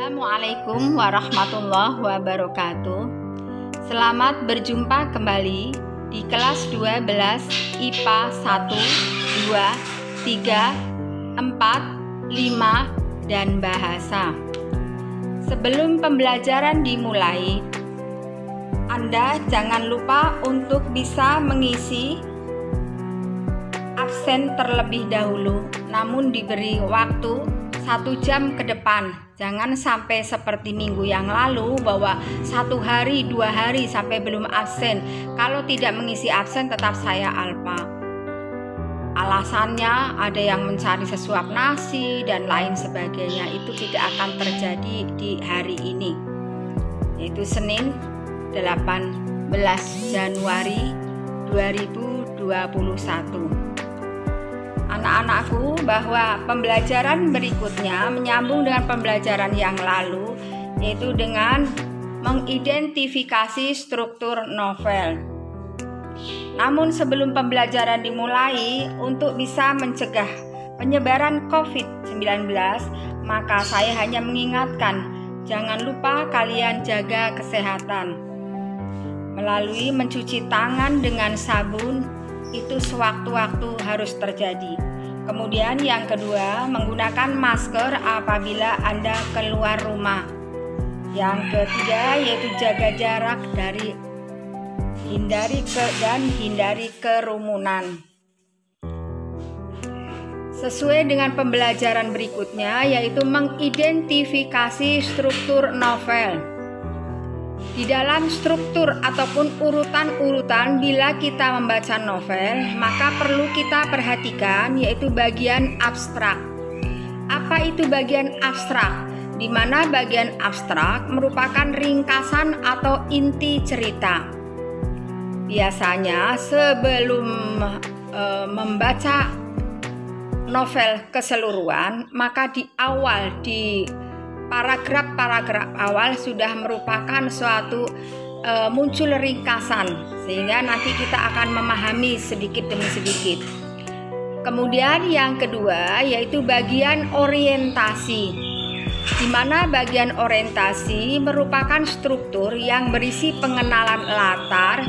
Assalamualaikum warahmatullahi wabarakatuh. Selamat berjumpa kembali di kelas 12 IPA 1, 2, 3, 4, 5 dan bahasa. Sebelum pembelajaran dimulai, Anda jangan lupa untuk bisa mengisi absen terlebih dahulu, namun diberi waktu 1 jam ke depan. Jangan sampai seperti minggu yang lalu bahwa 1 hari, 2 hari sampai belum absen. Kalau tidak mengisi absen tetap saya alpa. Alasannya ada yang mencari sesuap nasi dan lain sebagainya. Itu tidak akan terjadi di hari ini, yaitu Senin 18 Januari 2021. Anak-anakku, bahwa pembelajaran berikutnya menyambung dengan pembelajaran yang lalu, yaitu dengan mengidentifikasi struktur novel. Namun sebelum pembelajaran dimulai, untuk bisa mencegah penyebaran COVID-19, maka saya hanya mengingatkan, jangan lupa kalian jaga kesehatan melalui mencuci tangan dengan sabun. Itu sewaktu-waktu harus terjadi. Kemudian yang kedua, menggunakan masker apabila Anda keluar rumah. Yang ketiga yaitu jaga jarak dari hindari kerumunan. Sesuai dengan pembelajaran berikutnya, yaitu mengidentifikasi struktur novel. Di dalam struktur ataupun urutan-urutan bila kita membaca novel, maka perlu kita perhatikan yaitu bagian abstrak. Apa itu bagian abstrak? Di mana bagian abstrak merupakan ringkasan atau inti cerita. Biasanya sebelum membaca novel keseluruhan, maka di awal, di paragraf-paragraf awal sudah merupakan suatu muncul ringkasan, sehingga nanti kita akan memahami sedikit demi sedikit. Kemudian yang kedua yaitu bagian orientasi, di mana bagian orientasi merupakan struktur yang berisi pengenalan latar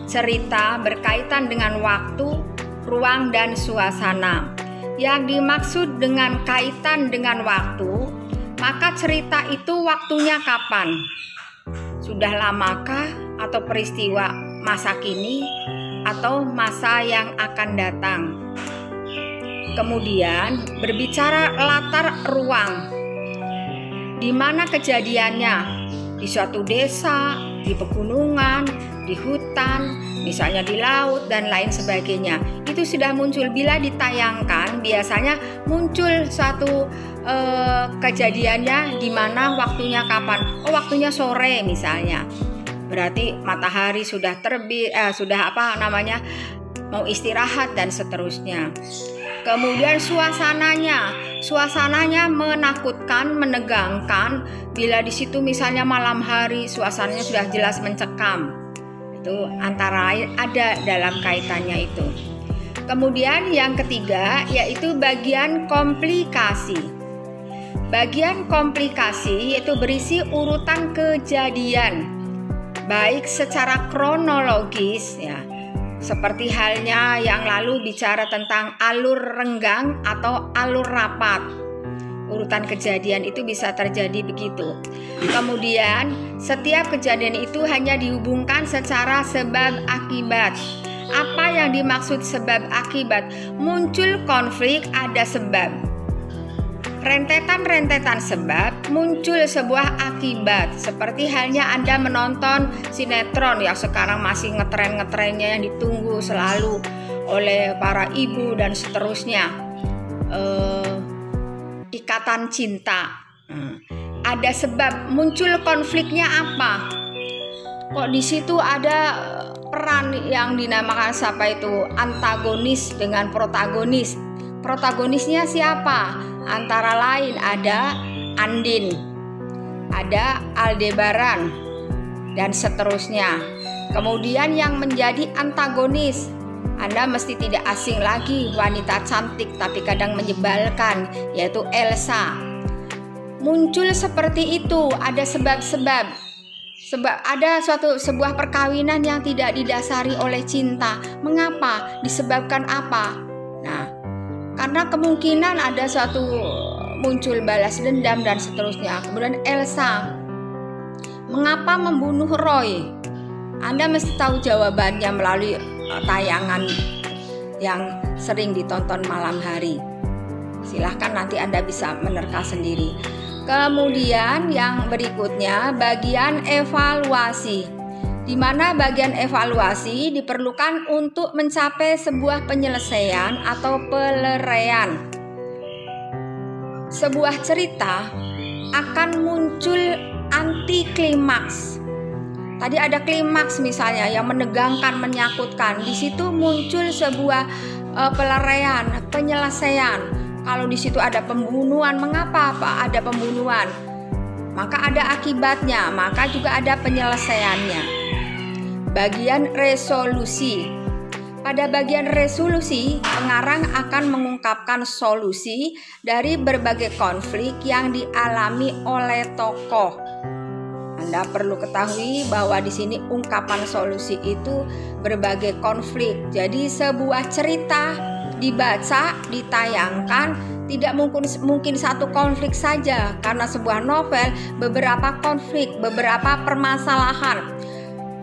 cerita berkaitan dengan waktu, ruang, dan suasana. Yang dimaksud dengan kaitan dengan waktu, maka cerita itu waktunya kapan? Sudah lamakah atau peristiwa masa kini atau masa yang akan datang? Kemudian berbicara latar ruang, di mana kejadiannya? Di suatu desa, di pegunungan, di hutan, misalnya di laut dan lain sebagainya. Itu sudah muncul. Bila ditayangkan biasanya muncul suatu kejadiannya, di mana waktunya kapan? Oh, waktunya sore misalnya. Berarti matahari sudah terbit, mau istirahat dan seterusnya. Kemudian suasananya menakutkan, menegangkan. Bila di situ misalnya malam hari, suasananya sudah jelas mencekam. Itu antara lain ada dalam kaitannya itu. Kemudian yang ketiga yaitu bagian komplikasi. Bagian komplikasi yaitu berisi urutan kejadian, baik secara kronologis ya, seperti halnya yang lalu bicara tentang alur renggang atau alur rapat. Urutan kejadian itu bisa terjadi begitu. Kemudian setiap kejadian itu hanya dihubungkan secara sebab akibat. Apa yang dimaksud sebab akibat? Muncul konflik, ada sebab. Rentetan-rentetan sebab, muncul sebuah akibat. Seperti halnya Anda menonton sinetron yang sekarang masih ngetren-ngetrennya, yang ditunggu selalu oleh para ibu dan seterusnya. Ikatan Cinta. Ada sebab, muncul konfliknya apa? Kok di situ ada peran yang dinamakan antagonis dengan protagonis. Protagonisnya siapa? Antara lain ada Andin, ada Aldebaran, dan seterusnya. Kemudian yang menjadi antagonis, Anda mesti tidak asing lagi, wanita cantik tapi kadang menyebalkan, yaitu Elsa. muncul seperti itu, ada sebab-sebab. Sebab ada sebuah perkawinan yang tidak didasari oleh cinta. Mengapa? Disebabkan apa? Nah, karena kemungkinan ada suatu muncul balas dendam dan seterusnya. Kemudian Elsa, mengapa membunuh Roy? Anda mesti tahu jawabannya melalui tayangan yang sering ditonton malam hari. Silahkan nanti Anda bisa menerka sendiri. Kemudian yang berikutnya bagian evaluasi, di mana bagian evaluasi diperlukan untuk mencapai sebuah penyelesaian atau peleraian. Sebuah cerita akan muncul anti klimaks. Tadi ada klimaks misalnya yang menegangkan, menyakutkan. Di situ muncul sebuah peleraian, penyelesaian. Kalau di situ ada pembunuhan, mengapa Pak ada pembunuhan? Maka ada akibatnya, maka juga ada penyelesaiannya. Bagian resolusi. Pada bagian resolusi, pengarang akan mengungkapkan solusi dari berbagai konflik yang dialami oleh tokoh. Anda perlu ketahui bahwa di sini ungkapan solusi itu berbagai konflik. Jadi sebuah cerita dibaca, ditayangkan, tidak mungkin satu konflik saja, karena sebuah novel beberapa konflik, beberapa permasalahan.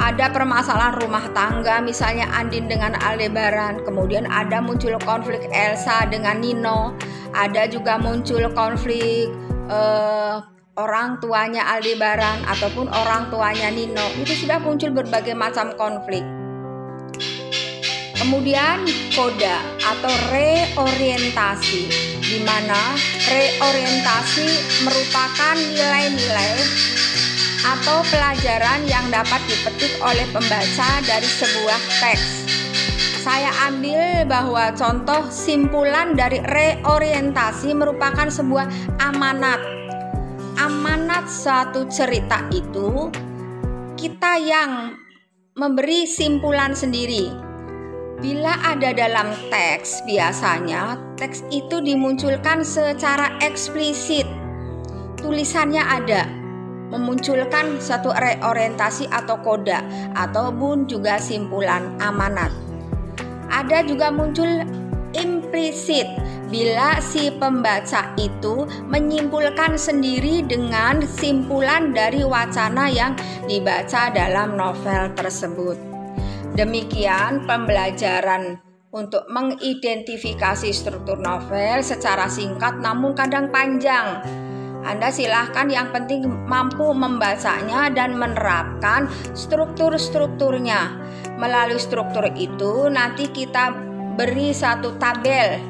Ada permasalahan rumah tangga, misalnya Andin dengan Aldebaran, kemudian ada muncul konflik Elsa dengan Nino, ada juga muncul konflik orang tuanya Aldebaran ataupun orang tuanya Nino. Itu sudah muncul berbagai macam konflik. Kemudian koda atau reorientasi, di mana reorientasi merupakan nilai-nilai atau pelajaran yang dapat dipetik oleh pembaca dari sebuah teks. Saya ambil bahwa contoh simpulan dari reorientasi merupakan sebuah amanat. Amanat suatu cerita itu kita yang memberi simpulan sendiri. Bila ada dalam teks, biasanya teks itu dimunculkan secara eksplisit. Tulisannya ada, memunculkan satu reorientasi atau koda, ataupun juga simpulan amanat. Ada juga muncul implisit, bila si pembaca itu menyimpulkan sendiri dengan simpulan dari wacana yang dibaca dalam novel tersebut. Demikian pembelajaran untuk mengidentifikasi struktur novel secara singkat namun kadang panjang. Anda silahkan, yang penting mampu membacanya dan menerapkan struktur-strukturnya. Melalui struktur itu nanti kita beri satu tabel.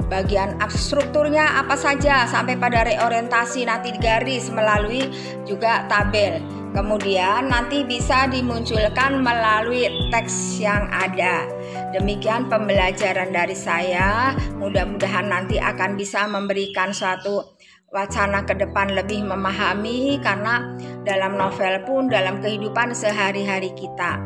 Bagian strukturnya apa saja sampai pada reorientasi nanti digaris melalui juga tabel. Kemudian nanti bisa dimunculkan melalui teks yang ada. Demikian pembelajaran dari saya. Mudah-mudahan nanti akan bisa memberikan suatu wacana ke depan lebih memahami, karena dalam novel pun dalam kehidupan sehari-hari kita.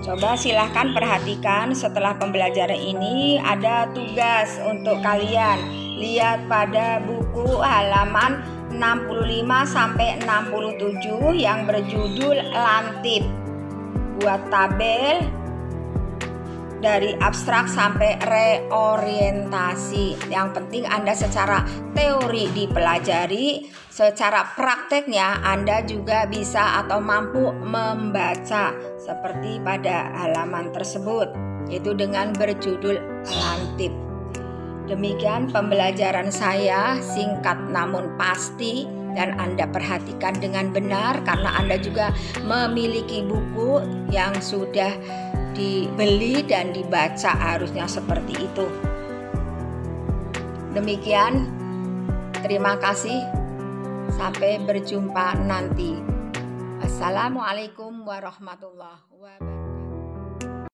Coba silahkan perhatikan setelah pembelajaran ini ada tugas untuk kalian. Lihat pada buku halaman 65 sampai 67 yang berjudul Lantip. Buat tabel dari abstrak sampai reorientasi. Yang penting Anda secara teori dipelajari, secara prakteknya Anda juga bisa atau mampu membaca seperti pada halaman tersebut, yaitu dengan berjudul Lantip. Demikian pembelajaran saya, singkat namun pasti, dan Anda perhatikan dengan benar karena Anda juga memiliki buku yang sudah dibeli dan dibaca, harusnya seperti itu. Demikian, terima kasih, sampai berjumpa nanti. Assalamualaikum warahmatullahi wabarakatuh.